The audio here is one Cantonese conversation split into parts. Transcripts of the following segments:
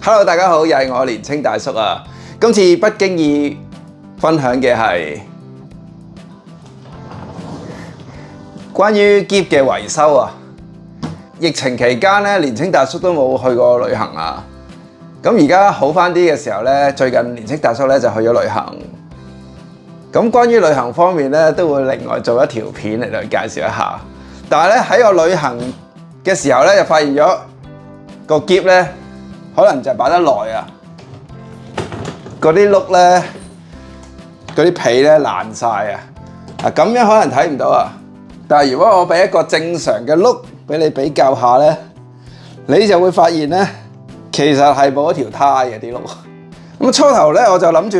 Hello， 大家好，又係我年青大叔啊！今次不經意分享嘅係關於篋嘅維修啊！疫情期間咧，年青大叔都冇去過旅行啊！咁而家好返啲嘅時候咧，最近年青大叔咧就去咗旅行。咁關於旅行方面咧，都會另外做一條片嚟介紹一下。但係咧喺我旅行嘅時候咧，就發現咗個篋咧，可能就擺得耐啊！嗰啲碌咧，嗰啲皮咧爛晒啊！咁樣可能睇唔到啊，但係如果我俾一個正常嘅碌俾你比較下咧，你就會發現咧，其實係冇一條呔嘅啲碌。咁初頭咧我就諗住，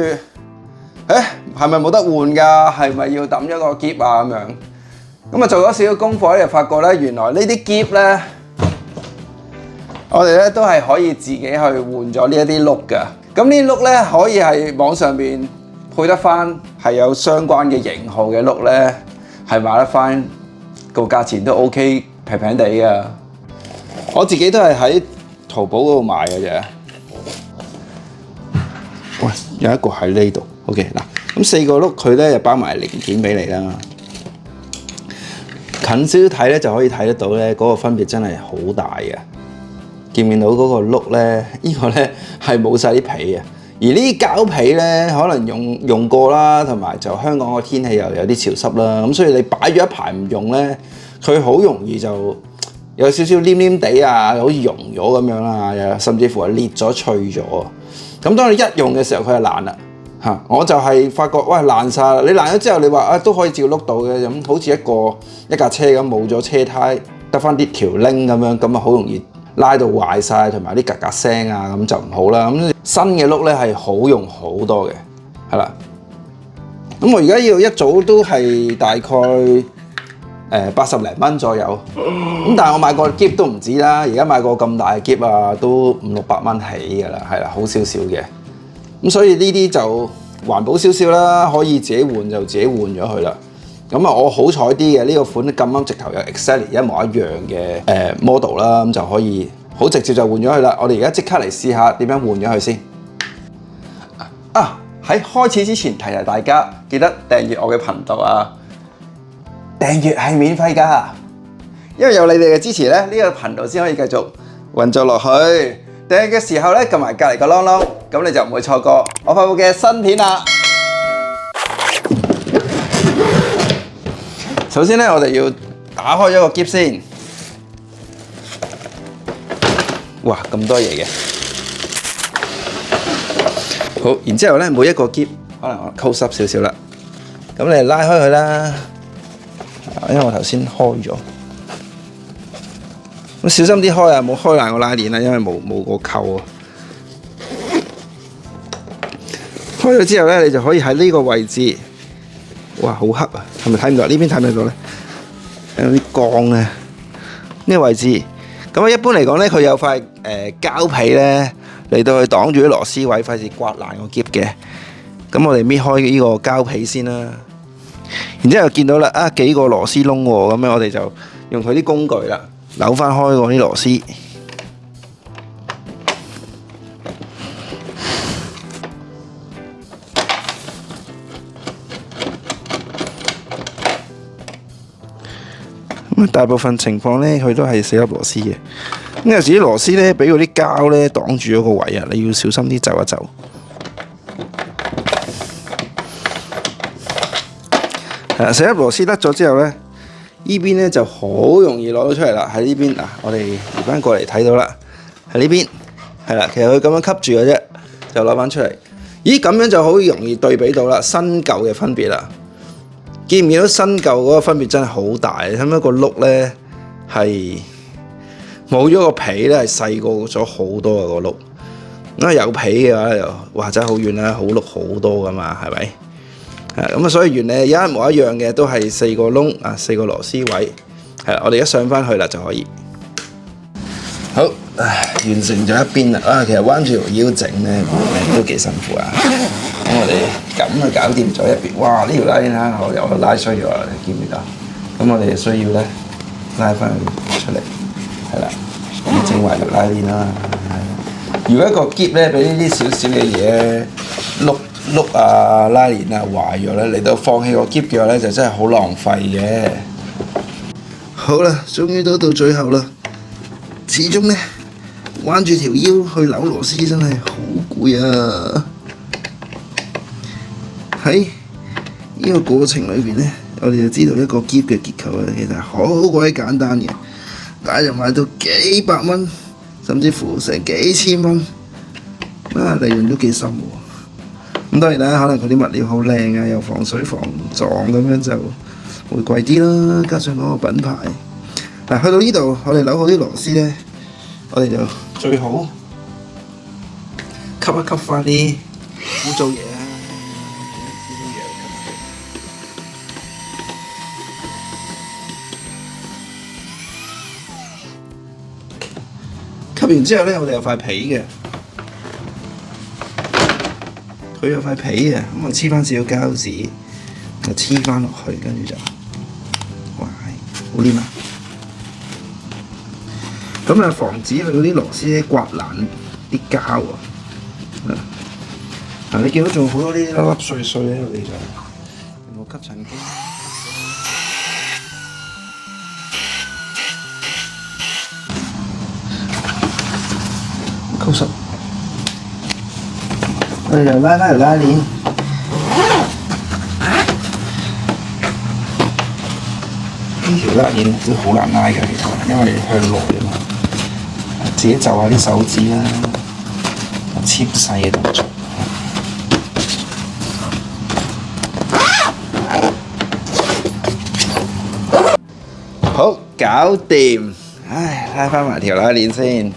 係咪冇得換㗎？係咪要抌咗個篋啊？咁樣咁啊做咗少少功課咧，就發覺咧原來呢啲篋咧，我哋咧都係可以自己去換咗呢一啲碌㗎。咁呢啲碌咧可以係網上邊配得翻，係有相關嘅型號嘅碌咧，係買得翻，個價錢都 OK 平平地㗎。我自己都係喺淘寶嗰度買嘅啫。喂，有一個喺呢度。OK 嗱，咁4個碌佢咧就包埋零件俾你啦。近少少睇咧就可以睇得到咧，嗰個分別真係好大嘅。見唔見到嗰個碌咧？呢個咧係冇晒啲皮啊！而呢啲膠皮咧，可能用過啦，同埋就香港個天氣又有啲潮濕啦，咁所以你擺咗一排唔用咧，佢好容易就有少少黏黏地啊，好似溶咗咁樣啦，甚至乎係裂咗脆咗。咁當你一用嘅時候，佢就爛啦嚇！我就係發覺，喂爛晒啦！你爛咗之後，你話都可以照碌到嘅，咁好似一架車咁冇咗車胎，得翻啲條鈴咁樣，咁啊好容易拉到壞晒，同埋啲格格聲啊，咁就唔好啦。咁新嘅碌咧係好用好多嘅，係啦。咁我而家要一組都係大概80零蚊左右。咁但係我買個篋都唔止啦，而家買個咁大嘅篋啊，都500-600蚊起㗎啦，係啦，好少少嘅。咁所以呢啲就環保少少啦，可以自己換就自己換咗佢啦。咁啊，我好彩啲嘅呢個款咁啱直頭有 exactly 一模一樣嘅model 啦，咁就可以好直接就換咗佢啦。我哋而家即刻嚟試下點樣換咗佢先。喺開始之前提提大家，記得訂閱我嘅頻道啊！訂閱係免費㗎，因為有你哋嘅支持咧，呢個頻道先可以繼續運作落去。訂閱嘅時候咧，撳埋隔離個啷啷，咁你就唔會錯過我發布嘅新片啦。首先咧，我哋要打開咗個篋先。哇，咁多嘢嘅。好，然之後咧，每一個篋可能我摳濕少少啦。咁你拉開佢啦，因為我頭先開咗。咁小心啲開啊，冇開爛個拉鏈啦，因為冇個扣啊。開咗之後咧，你就可以喺呢個位置。哇，好黑啊！係咪睇唔到？呢邊睇唔睇到咧？有啲光咧，呢個位置。咁啊，一般嚟講咧，佢有塊膠皮咧嚟到去擋住啲螺絲位，費事刮爛個篋嘅。咁我哋搣開呢個膠皮先啦。然之後見到啦，幾個螺絲窿喎，咁樣我哋就用佢啲工具啦，扭翻開嗰啲螺絲。大部分情況咧，佢都係4粒螺絲嘅。咁有時啲螺絲咧，俾嗰啲膠咧擋住咗個位啊，你要小心啲走一走。4粒螺絲甩咗之後咧，呢邊咧就好容易攞到出嚟啦。喺呢邊嗱，我哋移翻過嚟睇到啦，喺呢邊係啦。其實佢咁樣吸住嘅啫，就攞翻出嚟。咦，咁樣就好容易對比到啦，新舊嘅分別啦。見唔見到新舊嗰個分別真係好大？你睇下個碌咧係冇咗個皮咧，係細過咗好多啊個碌。咁有皮嘅話又哇真係好遠啦，好碌好多噶嘛，係咪？咁啊，所以原理一模一樣嘅，都係4個窿啊，4個螺絲位。係啦，我哋一上翻去啦就可以。好，完成咗一邊啦。其實彎住條腰整咧都幾辛苦啊。咁我哋咁啊搞掂咗一邊。哇！呢條拉鏈啊，我又拉衰咗啦，你見唔見到？咁我哋需要咧拉翻佢出嚟，係啦，整壞條拉鏈啦。如果一個篋咧俾呢啲少少嘅嘢咧碌啊拉鏈啊壞咗咧，嚟到放棄個篋嘅話咧，就真係好浪費嘅。好啦，終於都到最後啦。始終咧彎住條腰去扭螺絲真係好攰啊！喺呢個過程裏邊咧，我哋就知道一個篋嘅結構咧，其實好鬼簡單嘅，但係就賣到幾百蚊，甚至乎成幾千蚊，啊利潤都幾深喎！咁當然啦，可能佢啲物料好靚啊，又防水防撞咁樣就會貴啲啦，加上嗰個品牌。嗱，去到呢度，我哋扭好啲螺絲咧，我哋就最好吸一吸翻啲污糟嘢啊！吸完之後咧，我哋有塊皮嘅，佢有塊皮嘅，咁我黐翻少少膠紙，就黐翻落去，跟住就，哇，好黏啊！咁啊，防止佢嗰啲螺絲咧刮爛啲膠啊！嗱，你見到仲好多呢粒粒碎碎咧，我哋就用個吸塵機扣實，我哋就拉條拉鏈。呢條拉鏈都好難拉㗎，其實，因為向內啊嘛。自己就下啲手指啦，纖細嘅動作。好，搞掂。唉，拉翻埋條拉鏈先。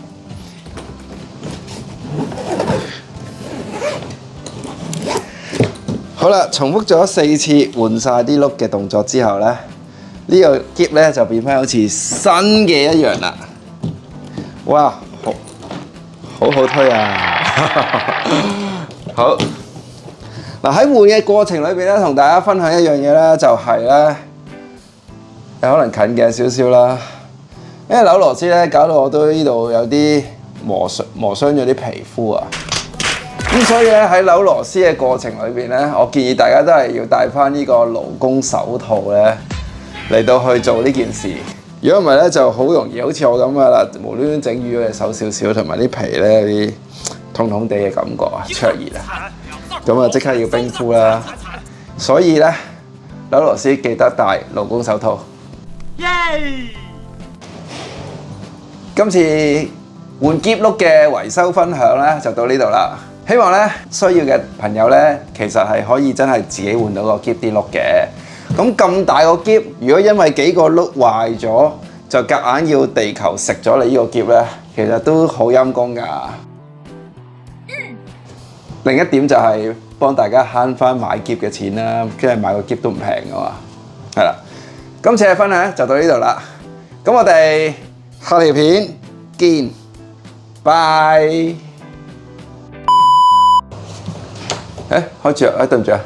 好啦，重複咗4次換晒啲碌嘅動作之後咧，呢個篋咧就變翻好似新嘅一樣啦。哇，好推啊！好嗱，喺換嘅過程裏邊咧，同大家分享一樣嘢咧，就係咧，有可能近嘅少少啦。因為扭螺絲咧，搞到我都呢度有啲磨傷咗啲皮膚啊。咁所以咧喺扭螺絲嘅過程裏邊咧，我建議大家都係要戴翻呢個勞工手套咧，嚟到去做呢件事。如果唔係咧，就好容易好似我咁噶啦，無端端整瘀咗隻手少少，同埋啲皮咧有啲痛痛地嘅感覺啊，灼熱啊，咁啊即刻要冰敷啦。所以咧，扭螺絲記得戴勞工手套。耶！今次換篋碌嘅維修分享咧，就到呢度啦。希望咧需要嘅朋友咧，其實係可以真係自己換到個篋啲碌嘅。咁大個篋，如果因為幾個碌壞咗，就夾硬要地球食咗你呢個篋咧，其實都好陰功㗎。另一點就係幫大家慳翻買篋嘅錢啦，即係買個篋都唔平㗎嘛。係啦，今次嘅分享就到呢度啦。咁我哋下條片見，拜。開住啊！對唔住啊！